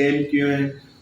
MQN,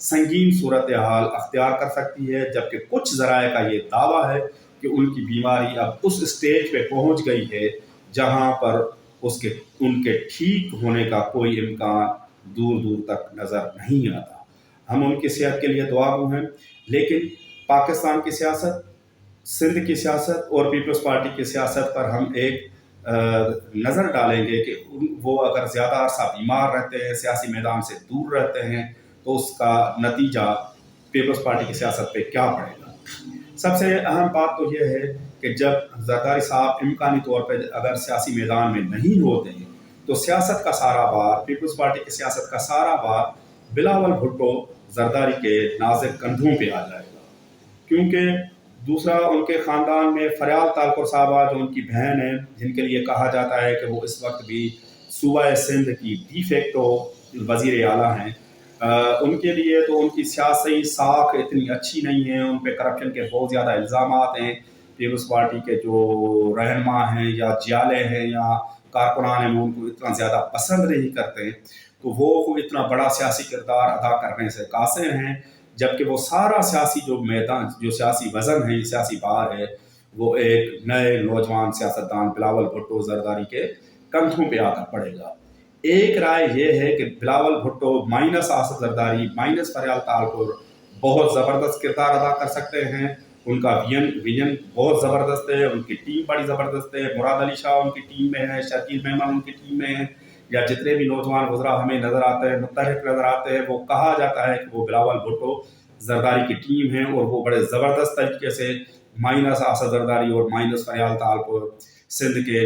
سنگین صورتحال اختیار کر سکتی ہے، جبکہ کچھ ذرائع کا یہ دعویٰ ہے کہ ان کی بیماری اب اس اسٹیج پہ پہنچ گئی ہے جہاں پر ان کے ٹھیک ہونے کا کوئی امکان دور دور تک نظر نہیں آتا۔ ہم ان کی صحت کے لیے دعا گو ہیں، لیکن پاکستان کی سیاست، سندھ کی سیاست اور پیپلز پارٹی کی سیاست پر ہم ایک نظر ڈالیں گے کہ وہ اگر زیادہ عرصہ بیمار رہتے ہیں، سیاسی میدان سے دور رہتے ہیں، تو اس کا نتیجہ پیپلز پارٹی کی سیاست پہ کیا پڑے گا۔ سب سے اہم بات تو یہ ہے کہ جب زرداری صاحب امکانی طور پہ اگر سیاسی میدان میں نہیں ہوتے ہیں تو سیاست کا سارا بار، پیپلز پارٹی کی سیاست کا سارا بار بلاول بھٹو زرداری کے نازک کندھوں پہ آ جائے گا، کیونکہ دوسرا ان کے خاندان میں فریال تالکور صاحبہ جو ان کی بہن ہے، جن کے لیے کہا جاتا ہے کہ وہ اس وقت بھی صوبہ سندھ کی ڈی فیکٹو وزیر اعلیٰ ہیں، ان کے لیے تو ان کی سیاسی ساکھ اتنی اچھی نہیں ہے، ان پہ کرپشن کے بہت زیادہ الزامات ہیں۔ پیپلز پارٹی کے جو رہنما ہیں یا جیالے ہیں یا کارکنان ہیں، وہ ان کو اتنا زیادہ پسند نہیں کرتے، تو وہ اتنا بڑا سیاسی کردار ادا کرنے سے قاصر ہیں، جبکہ وہ سارا سیاسی جو میدان، جو سیاسی وزن ہے، سیاسی بار ہے، وہ ایک نئے نوجوان سیاستدان بلاول بھٹو زرداری کے کندھوں پہ آ کر پڑے گا۔ ایک رائے یہ ہے کہ بلاول بھٹو مائنس آصف زرداری مائنس فریال تالکور بہت زبردست کردار ادا کر سکتے ہیں، ان کا ویژن بہت زبردست ہے، ان کی ٹیم بڑی زبردست ہے، مراد علی شاہ ان کی ٹیم میں ہے، شکیل مہمان ان کی ٹیم میں ہیں، یا جتنے بھی نوجوان وزراء ہمیں نظر آتے ہیں، متحرک نظر آتے ہیں، وہ کہا جاتا ہے کہ وہ بلاول بھٹو زرداری کی ٹیم ہیں، اور وہ بڑے زبردست طریقے سے مائنس آصف زرداری اور مائنس فریال تالکور سندھ کے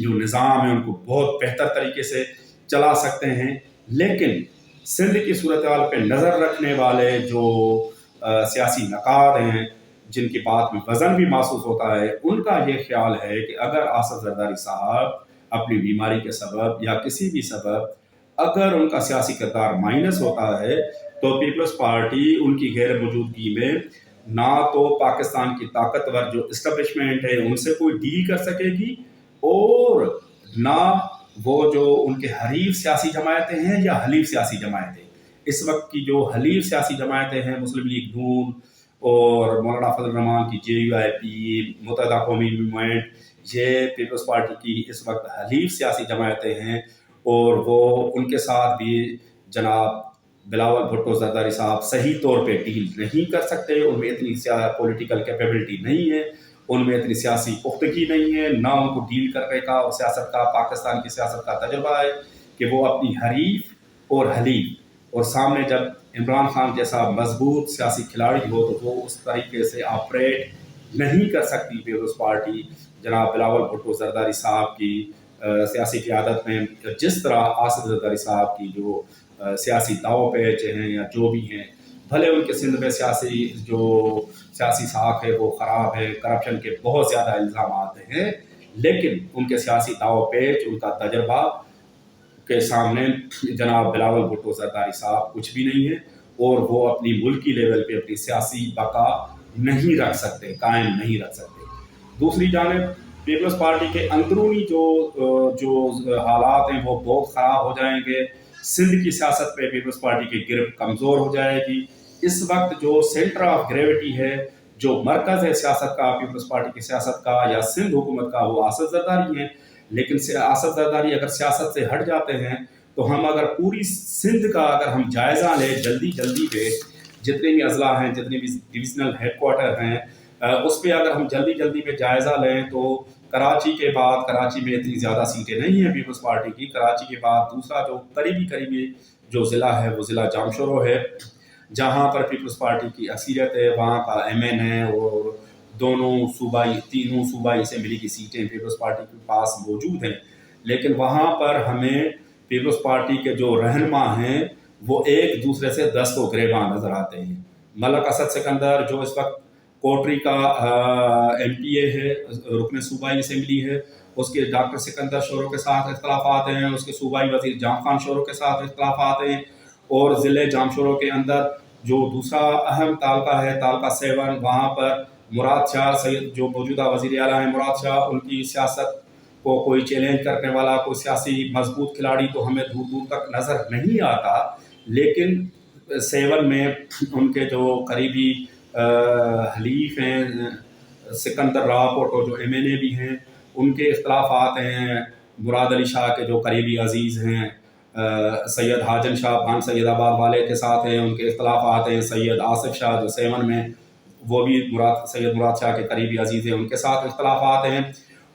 جو نظام ہے ان کو بہت بہتر طریقے سے چلا سکتے ہیں۔ لیکن سندھ کی صورتحال پہ نظر رکھنے والے جو سیاسی نقاد ہیں، جن کی بات میں وزن بھی محسوس ہوتا ہے، ان کا یہ خیال ہے کہ اگر آصف زرداری صاحب اپنی بیماری کے سبب یا کسی بھی سبب اگر ان کا سیاسی کردار مائنس ہوتا ہے تو پیپلز پارٹی ان کی غیر موجودگی میں نہ تو پاکستان کی طاقتور جو اسٹیبلشمنٹ ہے ان سے کوئی ڈیل کر سکے گی، اور نہ وہ جو ان کے حریف سیاسی جماعتیں ہیں یا حلیف سیاسی جماعتیں، اس وقت کی جو حلیف سیاسی جماعتیں ہیں، مسلم لیگ نون اور مولانا فضل الرحمان کی JUIP، متحدہ قومی موومنٹ، یہ پیپلز پارٹی کی اس وقت حلیف سیاسی جماعتیں ہیں، اور وہ ان کے ساتھ بھی جناب بلاول بھٹو زرداری صاحب صحیح طور پہ ڈیل نہیں کر سکتے، ان میں اتنی پولیٹیکل کیپیبلٹی نہیں ہے، ان میں اتنی سیاسی پختگی نہیں ہے، نہ ان کو ڈیل کرنے کا اور سیاست کا، پاکستان کی سیاست کا تجربہ ہے کہ وہ اپنی حریف اور حلیف، اور سامنے جب عمران خان جیسا مضبوط سیاسی کھلاڑی ہو تو وہ اس طریقے سے آپریٹ نہیں کر سکتی پیپلز پارٹی جناب بلاول بھٹو زرداری صاحب کی سیاسی قیادت میں، جس طرح آصف زرداری صاحب کی جو سیاسی داؤ پیچ ہیں یا جو بھی ہیں، بھلے ان کے سندھ میں سیاسی ساکھ ہے وہ خراب ہے، کرپشن کے بہت زیادہ الزامات ہیں، لیکن ان کے سیاسی داؤ پیچ، ان کا تجربہ کے سامنے جناب بلاول بھٹو زرداری صاحب کچھ بھی نہیں ہے، اور وہ اپنی ملکی لیول پہ اپنی سیاسی بقا نہیں رکھ سکتے، قائم نہیں رکھ سکتے۔ دوسری جانب پیپلز پارٹی کے اندرونی جو حالات ہیں وہ بہت خراب ہو جائیں گے، سندھ کی سیاست پہ پیپلز پارٹی کی گرفت کمزور ہو جائے گی۔ اس وقت جو سینٹر آف گریوٹی ہے، جو مرکز ہے سیاست کا، پیپلز پارٹی کی سیاست کا یا سندھ حکومت کا، وہ آصف زرداری ہیں، لیکن آصف زرداری اگر سیاست سے ہٹ جاتے ہیں تو ہم اگر پوری سندھ کا اگر ہم جائزہ لیں جلدی پہ، جتنے بھی اضلاع ہیں، جتنے بھی ڈویژنل ہیڈ کوارٹر ہیں، اس پہ اگر ہم جلدی پہ جائزہ لیں تو کراچی کے بعد، کراچی میں اتنی زیادہ سیٹیں نہیں ہیں پیپلز پارٹی کی، کراچی کے بعد دوسرا جو قریبی جو ضلع ہے وہ ضلع جامشورو ہے، جہاں پر پیپلز پارٹی کی اکثریت ہے، وہاں کا MN ہے، اور تینوں صوبائی اسمبلی کی سیٹیں پیپلز پارٹی کے پاس موجود ہیں، لیکن وہاں پر ہمیں پیپلز پارٹی کے جو رہنما ہیں وہ ایک دوسرے سے دست و گریباں نظر آتے ہیں۔ ملک اسد سکندر جو اس وقت کوٹری کا MPA ہے، رکن صوبائی اسمبلی ہے، اس کے ڈاکٹر سکندر شورو کے ساتھ اختلافات ہیں، اس کے صوبائی وزیر جام خان شورو کے ساتھ اختلافات ہیں، اور ضلع جام شورو کے اندر جو دوسرا اہم تعلقہ ہے، تعلقہ 7، وہاں پر مراد شاہ سید جو موجودہ وزیر اعلیٰ ہیں، مراد شاہ، ان کی سیاست کو کوئی چیلنج کرنے والا کوئی سیاسی مضبوط کھلاڑی تو ہمیں دور تک نظر نہیں آتا، لیکن 7 میں ان کے جو قریبی حلیف ہیں سکندر راپورٹ اور جو MNA بھی ہیں ان کے اختلافات ہیں، مراد علی شاہ کے جو قریبی عزیز ہیں سید حاجن شاہ خان سید آباد والے کے ساتھ ہیں، ان کے اختلافات ہیں، سید آصف شاہ جو 7 میں وہ بھی سید مراد شاہ کے قریبی عزیز ہیں، ان کے ساتھ اختلافات ہیں،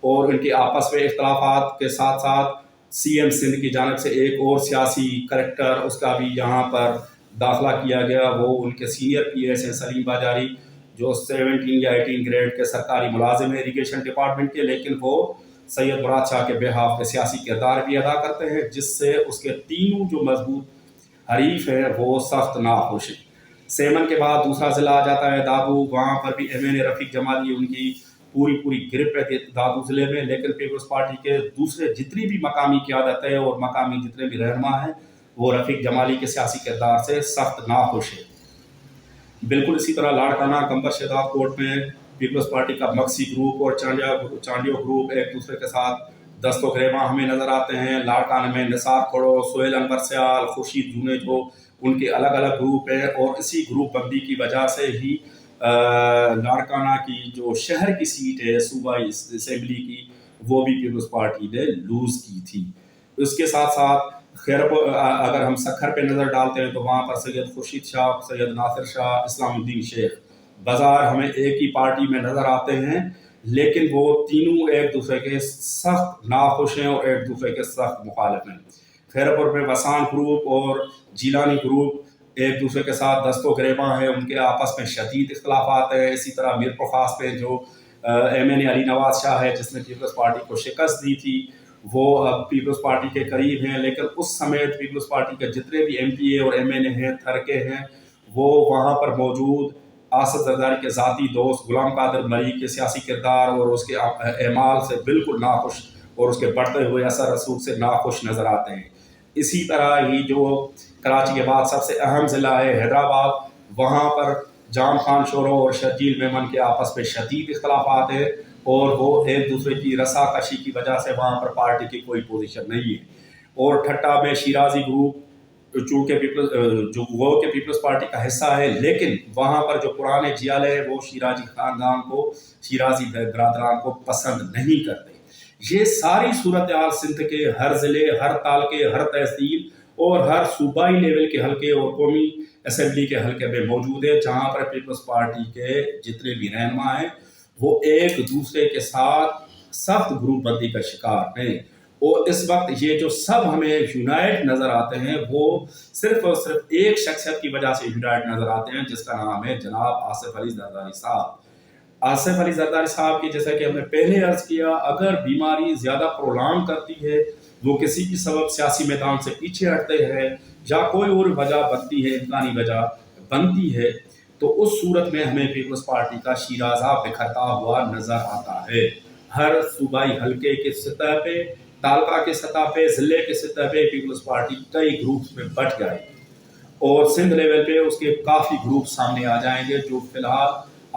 اور ان کے آپس میں اختلافات کے ساتھ ساتھ CM سندھ کی جانب سے ایک اور سیاسی کریکٹر اس کا بھی یہاں پر داخلہ کیا گیا، وہ ان کے سینئر PS ہیں سلیم باجاری، جو 17 یا 18 گریڈ کے سرکاری ملازم ہیں اریگیشن ڈپارٹمنٹ کے، لیکن وہ سید مراد شاہ کے بہاف پہ سیاسی کردار بھی ادا کرتے ہیں، جس سے اس کے تینوں جو مضبوط حریف ہیں وہ سخت ناخوش ہیں۔ 7 کے بعد دوسرا ضلع آ جاتا ہے دادو، وہاں پر بھی MNA رفیق جمالی ان کی پوری گرپ ہے دادو ضلع میں، لیکن پیپلز پارٹی کے دوسرے جتنی بھی مقامی قیادت ہے اور مقامی جتنے بھی رہنما ہیں وہ رفیق جمالی کے سیاسی کردار سے سخت ناخوش ہے۔ بالکل اسی طرح لاڑکانہ کمبر شہداد کوٹ میں پیپلز پارٹی کا مکسی گروپ اور چانڈیو گروپ ایک دوسرے کے ساتھ دست و گریباں ہمیں نظر آتے ہیں۔ لاڑکانہ میں نثار کھڑو، سہیل انور سیال، خورشید جونے جو ان کے الگ الگ گروپ ہیں، اور اسی گروپ بندی کی وجہ سے ہی لاڑکانہ کی جو شہر کی سیٹ ہے صوبائی اسمبلی کی وہ بھی پیپلز پارٹی نے لوز کی تھی۔ اس کے ساتھ ساتھ اگر ہم سکھر پہ نظر ڈالتے ہیں تو وہاں پر سید خورشید شاہ، سید ناصر شاہ، اسلام الدین شیخ بازار ہمیں ایک ہی پارٹی میں نظر آتے ہیں، لیکن وہ تینوں ایک دوسرے کے سخت ناخوش ہیں اور ایک دوسرے کے سخت مخالف ہیں۔ خیرپور میں وسان گروپ اور جیلانی گروپ ایک دوسرے کے ساتھ دست و گریباں ہیں، ان کے آپس میں شدید اختلافات ہیں۔ اسی طرح میرپور خاص پہ جو MNA علی نواز شاہ ہے جس نے پیپلز پارٹی کو شکست دی تھی، وہ اب پیپلز پارٹی کے قریب ہیں، لیکن اس سمیت پیپلز پارٹی کے جتنے بھی MPA اور MNA ہیں تھرکے ہیں وہ وہاں پر موجود آصف زرداری کے ذاتی دوست غلام قادر مری کے سیاسی کردار اور اس کے اعمال سے بالکل ناخوش اور اس کے بڑھتے ہوئے اثر رسوخ سے ناخوش نظر آتے ہیں۔ اسی طرح ہی جو کراچی کے بعد سب سے اہم ضلع ہے حیدرآباد، وہاں پر جام خان شورو اور شرجیل میمن کے آپس میں شدید اختلافات ہیں، اور وہ ایک دوسرے کی رسا کشی کی وجہ سے وہاں پر پارٹی کی کوئی پوزیشن نہیں ہے۔ اور ٹھٹا میں شیرازی گروپ چونکہ پیپلز پارٹی کا حصہ ہے، لیکن وہاں پر جو پرانے جیالے ہیں وہ شیرازی خاندان کو، شیرازی برادران کو پسند نہیں کرتے۔ یہ ساری صورتحال سندھ کے ہر ضلع، ہر تعلقے، ہر تحصیل اور ہر صوبائی لیول کے حلقے اور قومی اسمبلی کے حلقے میں موجود ہے، جہاں پر پیپلز پارٹی کے جتنے بھی رہنما ہیں وہ ایک دوسرے کے ساتھ سخت گروپ بندی کا شکار ہیں۔ اور اس وقت یہ جو سب ہمیں یونائٹ نظر آتے ہیں وہ صرف اور صرف ایک شخصیت کی وجہ سے یونائٹ نظر آتے ہیں، جس کا نام ہے جناب آصف علی زرداری صاحب۔ آصف علی زرداری صاحب کی جیسا کہ ہم نے پہلے عرض کیا، اگر بیماری زیادہ پرولانگ کرتی ہے، وہ کسی بھی سبب سیاسی میدان سے پیچھے ہٹتے ہیں یا کوئی اور وجہ بنتی ہے، امکانی وجہ بنتی ہے، تو اس صورت میں ہمیں پیپلز پارٹی کا شیرازہ بکھرتا ہوا نظر آتا ہے۔ ہر صوبائی حلقے کے سطح پہ، تعلقہ کے سطح پہ، ضلع کے سطح پہ پیپلز پارٹی کئی گروپس میں بٹ جائے گی، اور سندھ لیول پہ اس کے کافی گروپ سامنے آ جائیں گے، جو فی الحال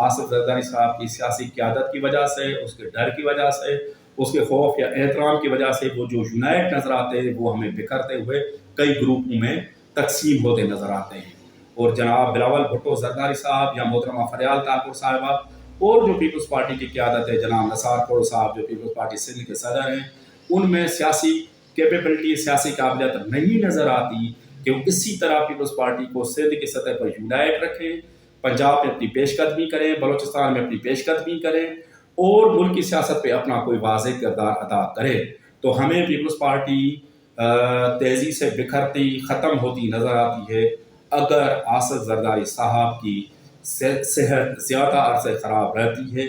آصف زرداری صاحب کی سیاسی قیادت کی وجہ سے، اس کے ڈر کی وجہ سے، اس کے خوف یا احترام کی وجہ سے وہ جو یونائٹ نظر آتے ہیں وہ ہمیں بکھرتے ہوئے کئی گروپوں میں تقسیم ہوتے نظر آتے ہیں۔ اور جناب بلاول بھٹو زرداری صاحب یا محترمہ فریال طاہر صاحبہ اور جو پیپلز پارٹی کی قیادت ہے جناب نثار کھڑو صاحب جو پیپلز پارٹی سندھ کے صدر ہیں، ان میں سیاسی کیپیبلٹی، سیاسی قابلیت نہیں نظر آتی کہ وہ اسی طرح پیپلز پارٹی کو سندھ کی سطح پر یونائٹ رکھیں، پنجاب میں اپنی پیش قدمی کریں، بلوچستان میں اپنی پیش قدمی کریں اور ملک کی سیاست پہ اپنا کوئی واضح کردار ادا کرے۔ تو ہمیں پیپلز پارٹی تیزی سے بکھرتی، ختم ہوتی نظر آتی ہے اگر آصف زرداری صاحب کی صحت زیادہ عرصے خراب رہتی ہے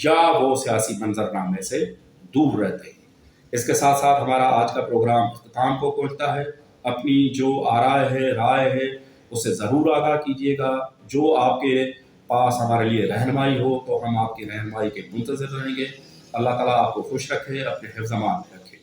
یا وہ سیاسی منظرنامے سے دور رہتے ہیں۔ اس کے ساتھ ساتھ ہمارا آج کا پروگرام اختتام کو پہنچتا ہے۔ اپنی جو رائے ہے اسے ضرور آگاہ کیجیے گا۔ جو آپ کے پاس ہمارے لیے رہنمائی ہو تو ہم آپ کی رہنمائی کے منتظر رہیں گے۔ اللہ تعالیٰ آپ کو خوش رکھے، اپنے حفظ امان میں رکھے۔